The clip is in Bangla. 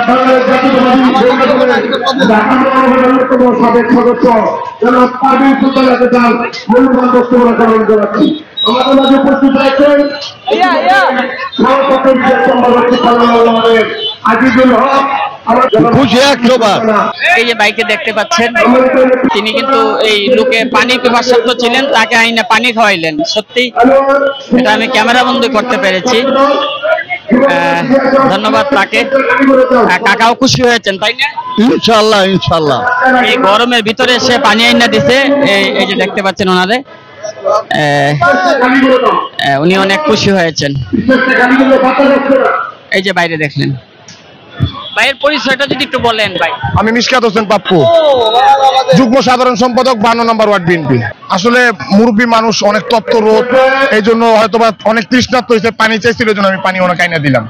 বাংলাদেশ জাতীয়তাবাদী সাবেক সদস্য জনাব পারভীন সুলতানাকে তার মূল্যবান বক্তব্য গ্রহণ করাচ্ছি। আমাদের মাঝে উপস্থিত রয়েছেন সভাপতি আজিজুল হক। এই যে বাইকে দেখতে পাচ্ছেন, তিনি কিন্তু এই লোকে পানি পিপাসার্থ ছিলেন, তাকে আইনা পানি খাওয়াইলেন। সত্যি এটা আমি ক্যামেরা বন্দি করতে পেরেছি। ধন্যবাদ তাকে। কাকাও খুশি হয়েছেন তাই না? ইনশাআল্লাহ ইনশাআল্লাহ। এই গরমের ভিতরে সে পানি আইনা দিছে। এই যে দেখতে পাচ্ছেন ওনারে, উনি অনেক খুশি হয়েছেন। এই যে বাইরে দেখলেন। ভাইয়ের পরিচয়টা যদি একটু বলেন। ভাই, আমি মিশকাত হোসেন পাপ্পু, যুগ্ম সাধারণ সম্পাদক 52 নম্বর ওয়ার্ড বিএনপি। আসলে মুরব্বী মানুষ, অনেক তপ্ত রোদ, এই জন্য হয়তো অনেক তৃষ্ণার্ত হয়েছে, পানি চাইছিল, এই জন্য আমি পানি অনেক আইনা দিলাম।